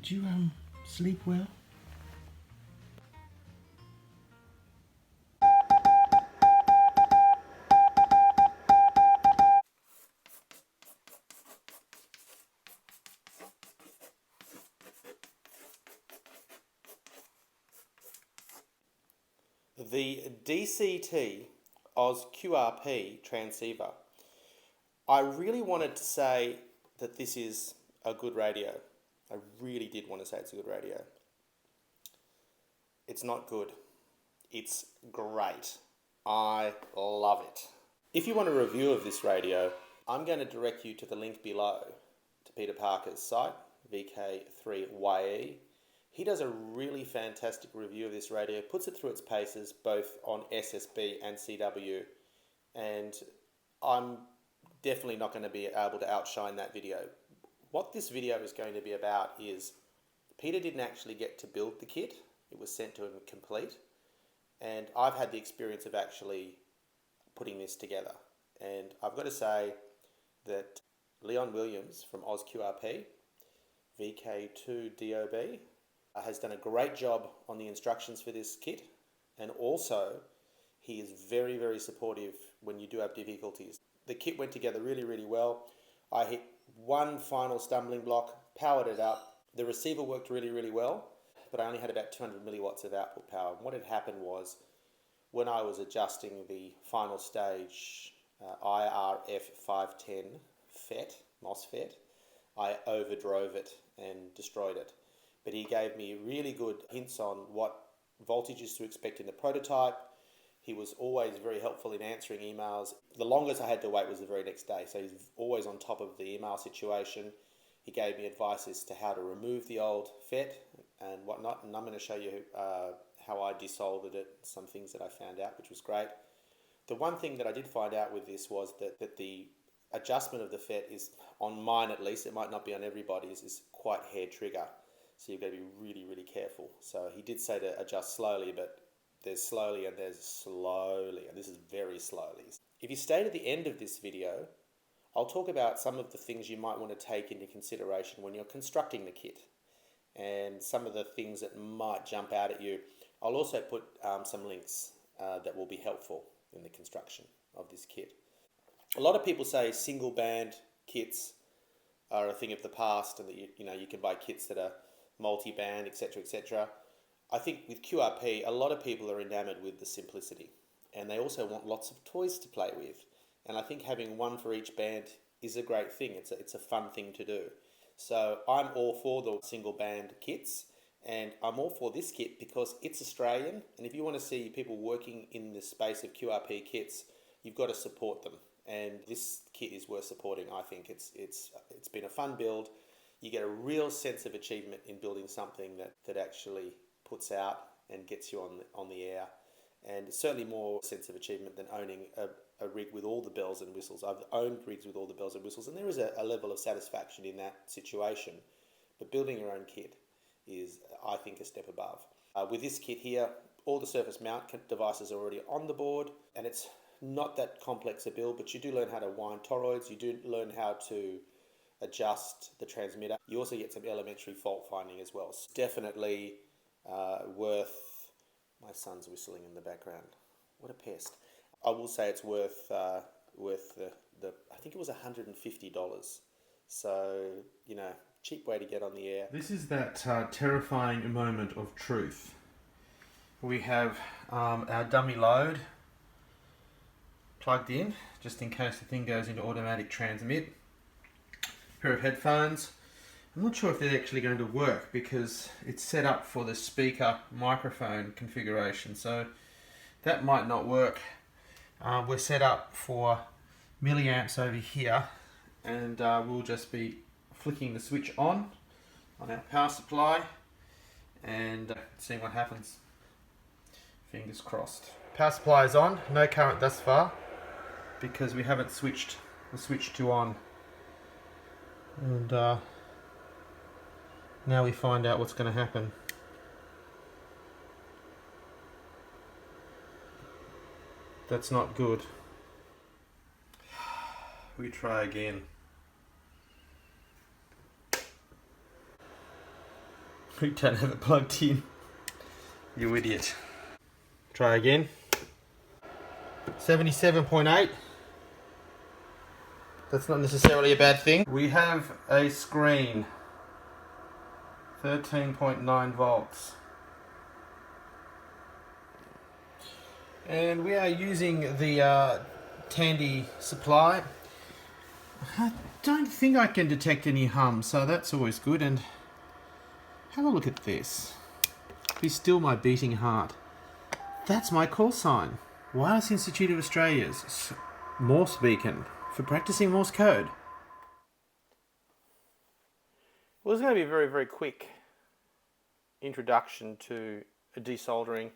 Did you sleep well? The DCT Oz-QRP transceiver. I really wanted to say that this is a good radio. I really did want to say it's a good radio. It's not good. It's great. I love it. If you want a review of this radio, I'm going to direct you to the link below to Peter Parker's site, VK2AOE. He does a really fantastic review of this radio, puts it through its paces, both on SSB and CW, and I'm definitely not going to be able to outshine that video. What this video is going to be about is Peter didn't actually get to build the kit. It was sent to him complete, and I've had the experience of actually putting this together. And I've got to say that Leon Williams from Oz-QRP VK2AOE has done a great job on the instructions for this kit, and also he is very, very supportive when you do have difficulties. The kit went together really, really well. I hit one final stumbling block, powered it up. The receiver worked really, really well, but I only had about 200 milliwatts of output power. And what had happened was, when I was adjusting the final stage IRF 510 FET, MOSFET, I overdrove it and destroyed it. But he gave me really good hints on what voltages to expect in the prototype. He was always very helpful in answering emails. The longest I had to wait was the very next day, so he's always on top of the email situation. He gave me advice as to how to remove the old FET and whatnot, and I'm going to show you how I desoldered it, some things that I found out, which was great. The one thing that I did find out with this was that the adjustment of the FET is, on mine at least, it might not be on everybody's, is quite hair trigger. So you've got to be really, really careful. So he did say to adjust slowly, but there's slowly and there's slowly, and this is very slowly. If you stay to the end of this video, I'll talk about some of the things you might want to take into consideration when you're constructing the kit, and some of the things that might jump out at you. I'll also put some links that will be helpful in the construction of this kit. A lot of people say single band kits are a thing of the past, and that you can buy kits that are multi-band, etc., etc. I think with QRP, a lot of people are enamored with the simplicity, and they also want lots of toys to play with. And I think having one for each band is a great thing. It's a fun thing to do. So I'm all for the single band kits, and I'm all for this kit because it's Australian. And if you want to see people working in the space of QRP kits, you've got to support them. And this kit is worth supporting. I think it's been a fun build. You get a real sense of achievement in building something that actually puts out and gets you on the air, and certainly more sense of achievement than owning a rig with all the bells and whistles. I've owned rigs with all the bells and whistles, and there is a level of satisfaction in that situation, but building your own kit is, I think, a step above. With this kit here, all the surface mount devices are already on the board, and it's not that complex a build, but you do learn how to wind toroids, you do learn how to adjust the transmitter. You also get some elementary fault finding as well. So definitely worth, my son's whistling in the background. What a pest. I will say it's worth the I think it was $150. So, cheap way to get on the air. This is that terrifying moment of truth. We have our dummy load plugged in, just in case the thing goes into automatic transmit. Pair of headphones. I'm not sure if they're actually going to work because it's set up for the speaker microphone configuration, so that might not work. We're set up for milliamps over here, and we'll just be flicking the switch on our power supply and seeing what happens. Fingers crossed. Power supply is on, no current thus far because we haven't switched the switch to on. And now we find out what's going to happen. That's not good. We try again. We don't have it plugged in. You idiot. Try again. 77.8. That's not necessarily a bad thing. We have a screen. 13.9 volts. And we are using the Tandy supply. I don't think I can detect any hum, so that's always good. And have a look at this. Be still my beating heart. That's my call sign. Wireless Institute of Australia's Morse beacon for practicing Morse code. Well, it's going to be a very, very quick introduction to desoldering,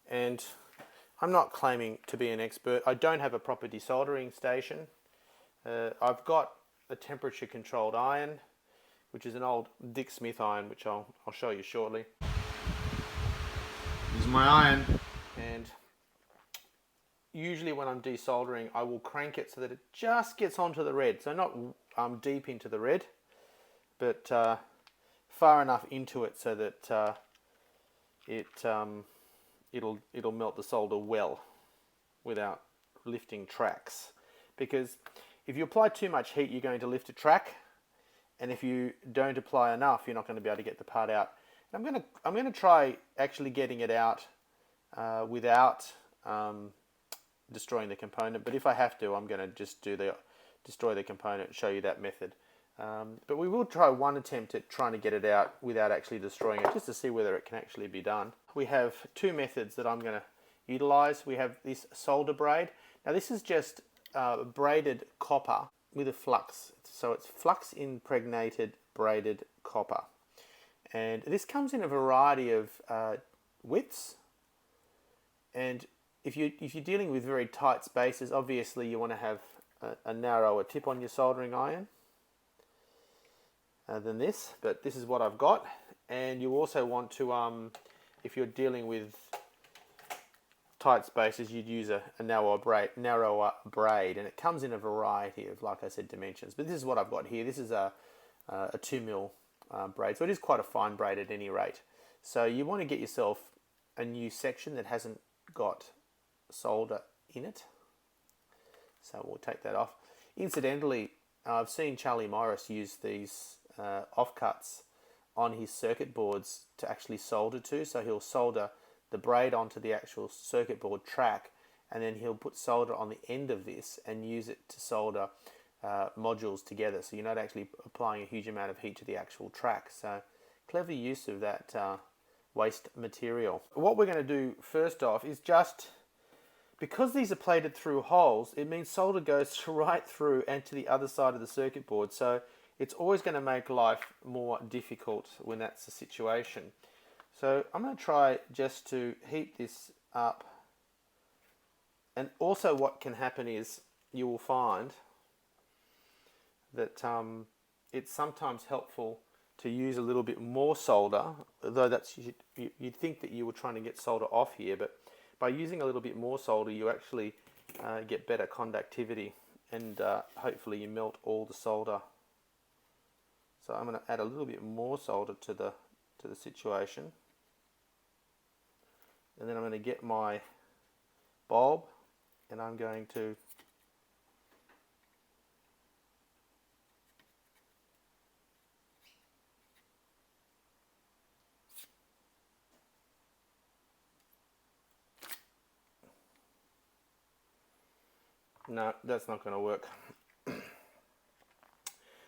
and I'm not claiming to be an expert. I don't have a proper desoldering station. I've got a temperature controlled iron, which is an old Dick Smith iron, which I'll show you shortly. This is my iron, and usually when I'm desoldering, I will crank it so that it just gets onto the red. So not deep into the red, but far enough into it so that it'll melt the solder well without lifting tracks. Because if you apply too much heat, you're going to lift a track, and if you don't apply enough, you're not going to be able to get the part out. And I'm going to try actually getting it out without destroying the component. But if I have to, I'm going to just destroy the component and show you that method. But we will try one attempt at trying to get it out without actually destroying it, just to see whether it can actually be done. We have two methods that I'm going to utilize. We have this solder braid. Now this is just braided copper with a flux. So it's flux impregnated braided copper. And this comes in a variety of widths. And if you're dealing with very tight spaces, obviously you want to have a narrower tip on your soldering iron than this, but this is what I've got. And you also want to, if you're dealing with tight spaces, you'd use a narrower braid, and it comes in a variety of, like I said, dimensions. But this is what I've got here. This is a 2mm braid, so it is quite a fine braid at any rate. So you want to get yourself a new section that hasn't got solder in it. So we'll take that off. Incidentally, I've seen Charlie Morris use these offcuts on his circuit boards to actually solder to. So he'll solder the braid onto the actual circuit board track, and then he'll put solder on the end of this and use it to solder modules together. So you're not actually applying a huge amount of heat to the actual track. So clever use of that waste material. What we're going to do first off is just, because these are plated through holes, it means solder goes right through and to the other side of the circuit board. So it's always going to make life more difficult when that's the situation. So I'm going to try just to heat this up. And also what can happen is you will find that it's sometimes helpful to use a little bit more solder, though that's, you'd think that you were trying to get solder off here, but by using a little bit more solder, you actually get better conductivity, and hopefully you melt all the solder. So I'm going to add a little bit more solder to the situation, and then I'm going to get my bulb, and I'm going to no, that's not going to work.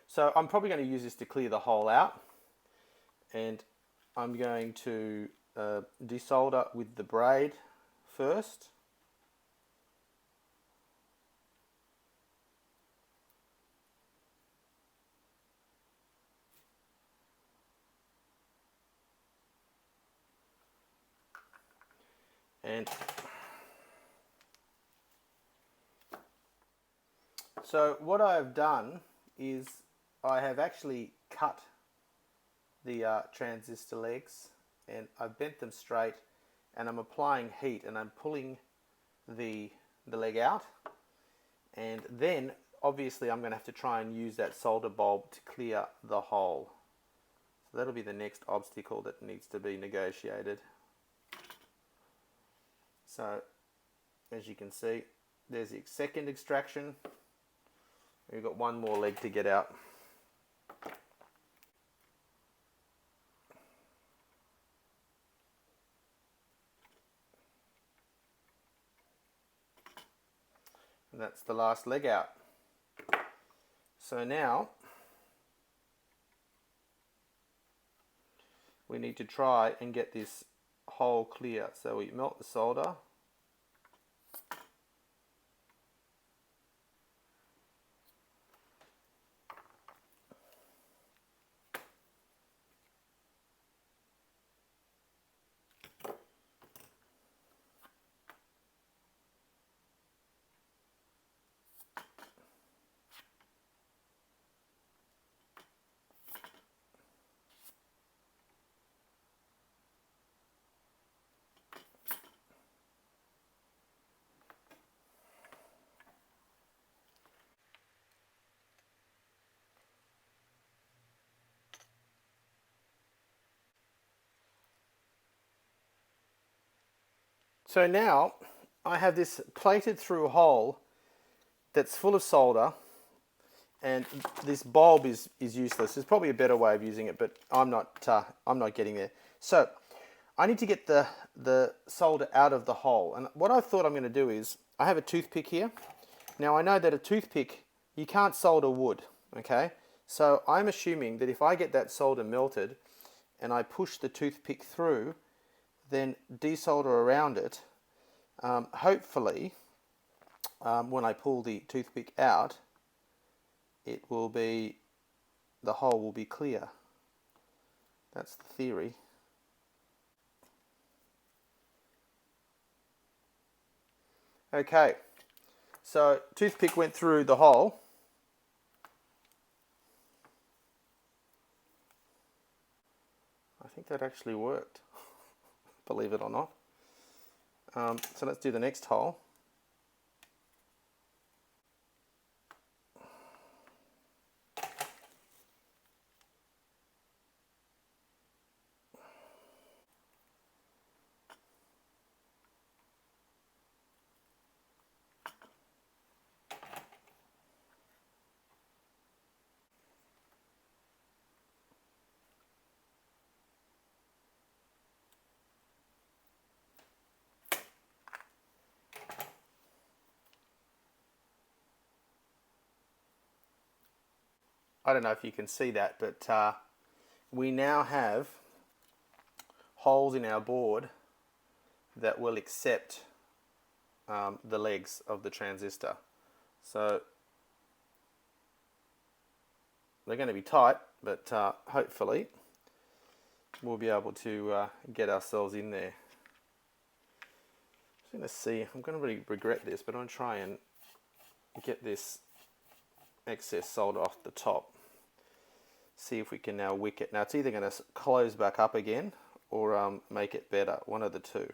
So I'm probably going to use this to clear the hole out, and I'm going to desolder with the braid first. And so what I've done is I have actually cut the transistor legs, and I've bent them straight, and I'm applying heat, and I'm pulling the leg out, and then obviously I'm going to have to try and use that solder bulb to clear the hole. So that'll be the next obstacle that needs to be negotiated. So as you can see, there's the second extraction. We've got one more leg to get out. And that's the last leg out. So now we need to try and get this hole clear. So we melt the solder. So now I have this plated through hole that's full of solder, and this bulb is useless. There's probably a better way of using it, but I'm not getting there. So I need to get the solder out of the hole, and what I thought I'm going to do is I have a toothpick here. Now I know that a toothpick, you can't solder wood, okay? So I'm assuming that if I get that solder melted and I push the toothpick through, then desolder around it, hopefully when I pull the toothpick out, it will be, the hole will be clear. That's the theory. Okay, so toothpick went through the hole. I think that actually worked, believe it or not. So let's do the next hole. I don't know if you can see that, but we now have holes in our board that will accept the legs of the transistor. So they're going to be tight, but hopefully we'll be able to get ourselves in there. Just going to see, I'm going to really regret this, but I'm going to try and get this excess solder off the top. See if we can now wick it. Now it's either going to close back up again or make it better, one of the two.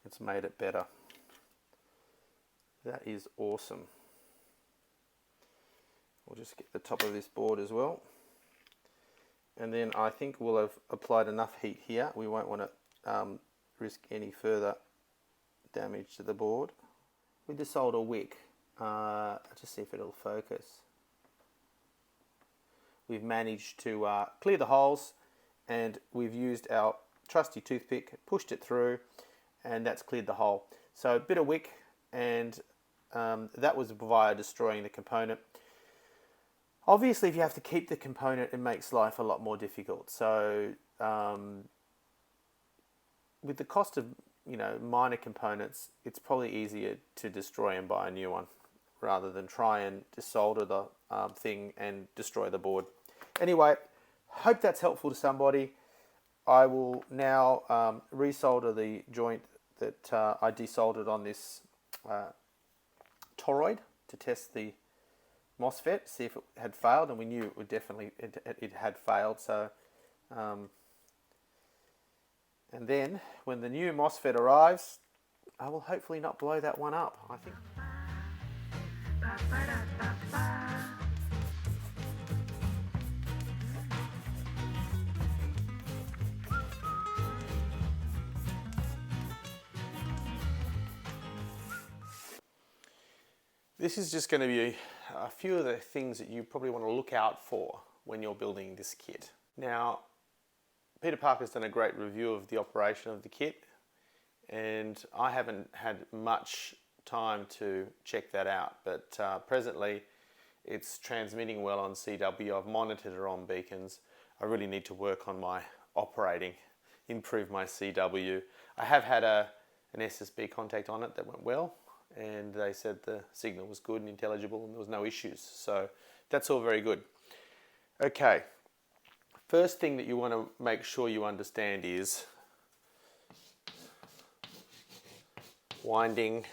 It's made it better. That is awesome. We'll just get the top of this board as well. And then I think we'll have applied enough heat here. We won't want to risk any further damage to the board. With the solder wick, just see if it'll focus. We've managed to clear the holes, and we've used our trusty toothpick, pushed it through, and that's cleared the hole. So a bit of wick, and that was via destroying the component. Obviously, if you have to keep the component, it makes life a lot more difficult. So with the cost of minor components, it's probably easier to destroy and buy a new one rather than try and desolder the thing and destroy the board. Anyway, hope that's helpful to somebody. I will now resolder the joint that I desoldered on this toroid to test the MOSFET, see if it had failed, and we knew it would definitely it had failed. So and then when the new MOSFET arrives, I will hopefully not blow that one up, I think. This is just going to be a few of the things that you probably want to look out for when you're building this kit. Now, Peter Parker's done a great review of the operation of the kit, and I haven't had much time to check that out, but presently it's transmitting well on CW. I've monitored it on beacons. I really need to work on my operating, improve my CW. I have had an SSB contact on it that went well, and they said the signal was good and intelligible and there was no issues. So that's all very good. Okay, first thing that you want to make sure you understand is winding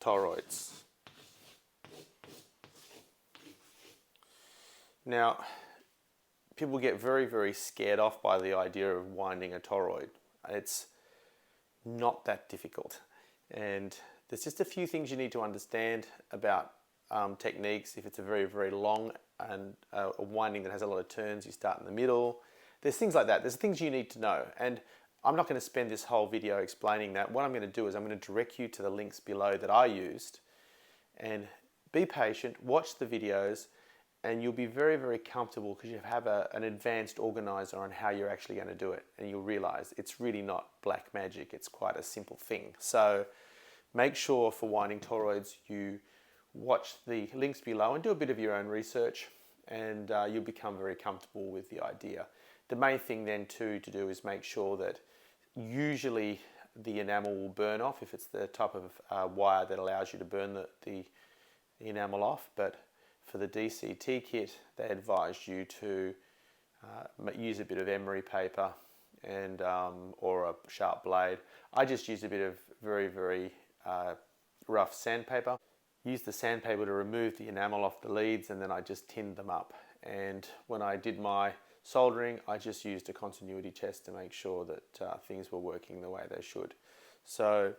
toroids. Now, people get very, very scared off by the idea of winding a toroid. It's not that difficult, and there's just a few things you need to understand about techniques. If it's a very, very long and a winding that has a lot of turns, you start in the middle. There's things like that. There's things you need to know, and I'm not going to spend this whole video explaining that. What I'm going to do is I'm going to direct you to the links below that I used, and be patient, watch the videos, and you'll be very, very comfortable because you have an advanced organizer on how you're actually going to do it, and you'll realize it's really not black magic. It's quite a simple thing. So make sure for winding toroids you watch the links below and do a bit of your own research, and you'll become very comfortable with the idea. The main thing then to do is make sure that usually the enamel will burn off if it's the type of wire that allows you to burn the enamel off. But for the DCT kit, they advised you to use a bit of emery paper and or a sharp blade. I just used a bit of very, very rough sandpaper. Used the sandpaper to remove the enamel off the leads, and then I just tinned them up. And when I did my soldering, I just used a continuity test to make sure that things were working the way they should. So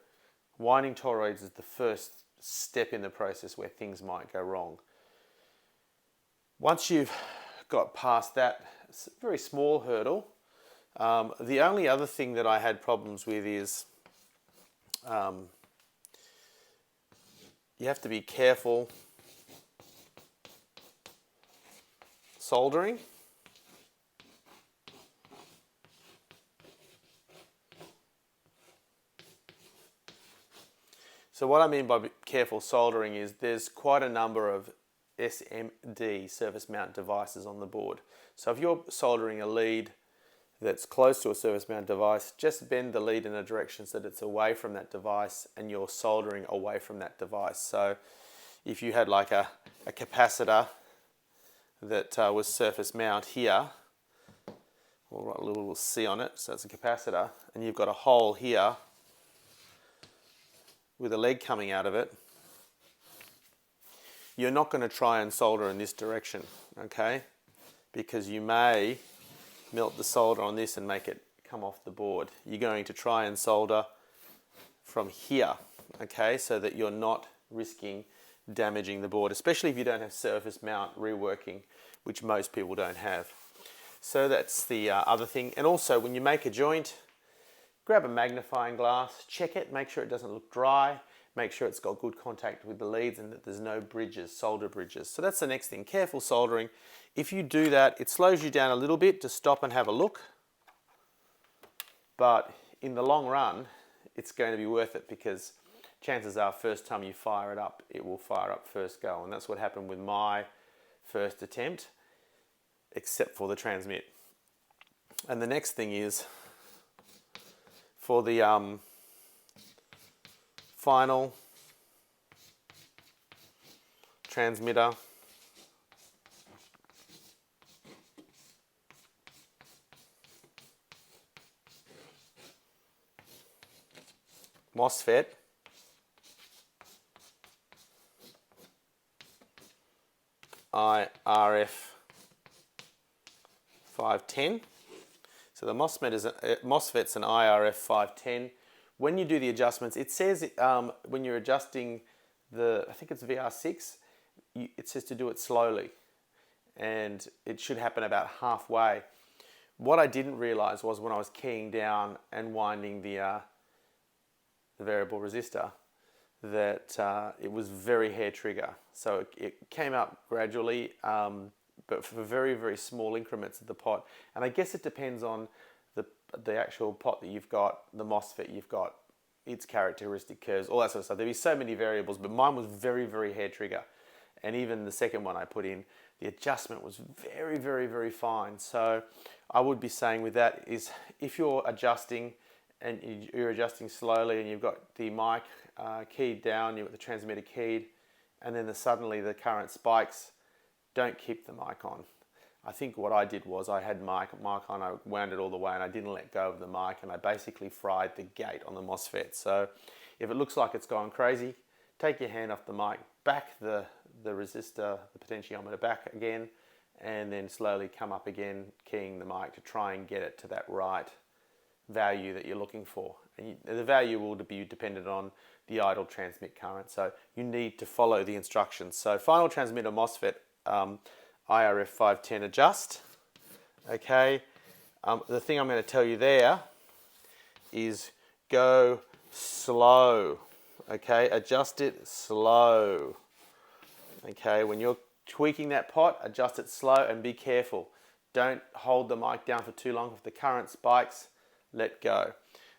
winding toroids is the first step in the process where things might go wrong. Once you've got past that very small hurdle, the only other thing that I had problems with is you have to be careful soldering. So what I mean by careful soldering is there's quite a number of SMD, surface mount devices, on the board. So if you're soldering a lead that's close to a surface mount device, just bend the lead in a direction so that it's away from that device and you're soldering away from that device. So if you had like a capacitor that was surface mount here, we'll write a little C on it, so it's a capacitor, and you've got a hole here with a leg coming out of it, you're not going to try and solder in this direction, okay? Because you may melt the solder on this and make it come off the board. You're going to try and solder from here, okay? So that you're not risking damaging the board, especially if you don't have surface mount reworking, which most people don't have. So that's the other thing. And also, when you make a joint, grab a magnifying glass, check it, make sure it doesn't look dry, make sure it's got good contact with the leads and that there's no bridges, solder bridges. So that's the next thing, careful soldering. If you do that, it slows you down a little bit to stop and have a look. But in the long run, it's going to be worth it because chances are first time you fire it up, it will fire up first go. And that's what happened with my first attempt, except for the transmit. And the next thing is, for the final transmitter, MOSFET, IRF 510. So the MOSFET's an IRF 510. When you do the adjustments, it says when you're adjusting I think it's VR6, it says to do it slowly, and it should happen about halfway. What I didn't realize was when I was keying down and winding the variable resistor, that it was very hair trigger. So it came up gradually, but for very, very small increments of the pot. And I guess it depends on the actual pot that you've got, the MOSFET you've got, its characteristic curves, all that sort of stuff. There'd be so many variables, but mine was very, very hair trigger. And even the second one I put in, the adjustment was very, very, very fine. So I would be saying with that is, if you're adjusting and you're adjusting slowly and you've got the mic keyed down, you've got the transmitter keyed, and then suddenly the current spikes, don't keep the mic on. I think what I did was I had mic on, I wound it all the way, and I didn't let go of the mic, and I basically fried the gate on the MOSFET. So if it looks like it's gone crazy, take your hand off the mic, back the resistor, the potentiometer back again, and then slowly come up again, keying the mic to try and get it to that right value that you're looking for. And the value will be dependent on the idle transmit current, so you need to follow the instructions. So final transmitter MOSFET, IRF 510 adjust. Okay, the thing I'm going to tell you there is go slow. Okay, adjust it slow. Okay, when you're tweaking that pot, adjust it slow and be careful. Don't hold the mic down for too long. If the current spikes, let go.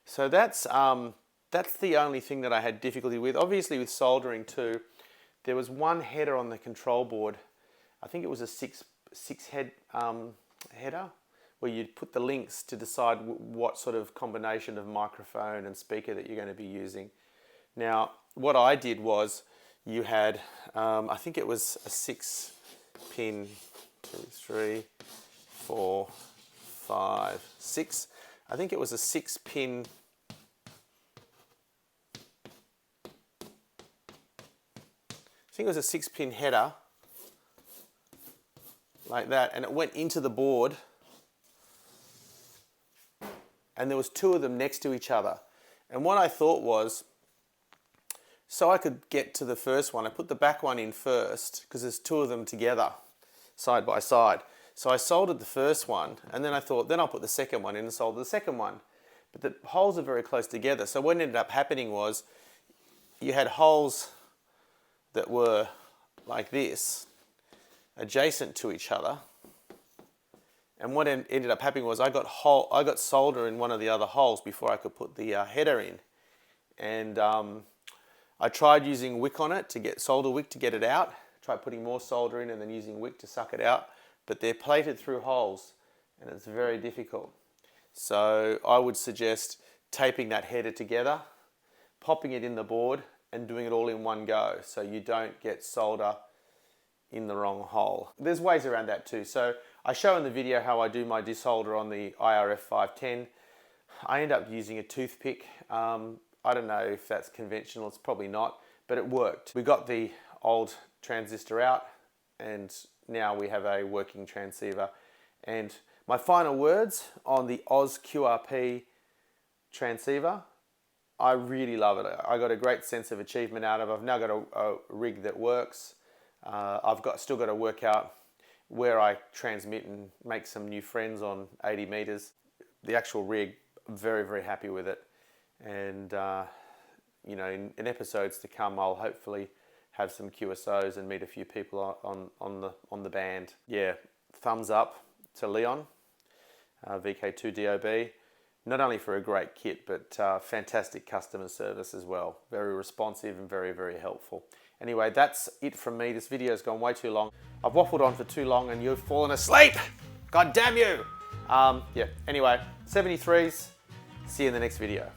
So that's the only thing that I had difficulty with. Obviously with soldering too, there was one header on the control board. I think it was a six head header, where you'd put the links to decide what sort of combination of microphone and speaker that you're going to be using. Now, what I did was, you had, I think it was a 6 pin, 2, 3, 4, 5, 6. I think it was a 6 pin, header, like that, and it went into the board, and there was 2 of them next to each other. And what I thought was, so I could get to the first one, I put the back one in first, because there's 2 of them together, side by side. So I soldered the first one, and then I thought, then I'll put the second one in and solder the second one. But the holes are very close together, so what ended up happening was, you had holes that were like this, adjacent to each other, and what ended up happening was I got solder in one of the other holes before I could put the header in, and I tried using wick on it to get solder wick to get it out. Tried putting more solder in and then using wick to suck it out, but they're plated through holes, and it's very difficult. So I would suggest taping that header together, popping it in the board, and doing it all in one go, so you don't get solder in the wrong hole. There's ways around that too. So I show in the video how I do my desolder on the IRF 510. I end up using a toothpick. I don't know if that's conventional, it's probably not, but it worked. We got the old transistor out, and now we have a working transceiver. And my final words on the Oz-QRP transceiver, I really love it. I got a great sense of achievement out of it. I've now got a rig that works. I've still got to work out where I transmit and make some new friends on 80 meters. The actual rig, I'm very, very happy with it. And you know, in episodes to come, I'll hopefully have some QSOs and meet a few people on the band. Yeah, thumbs up to Leon, VK2AOE. Not only for a great kit, but fantastic customer service as well. Very responsive and very, very helpful. Anyway, that's it from me. This video's gone way too long. I've waffled on for too long and you've fallen asleep. God damn you. Yeah, anyway, 73s. See you in the next video.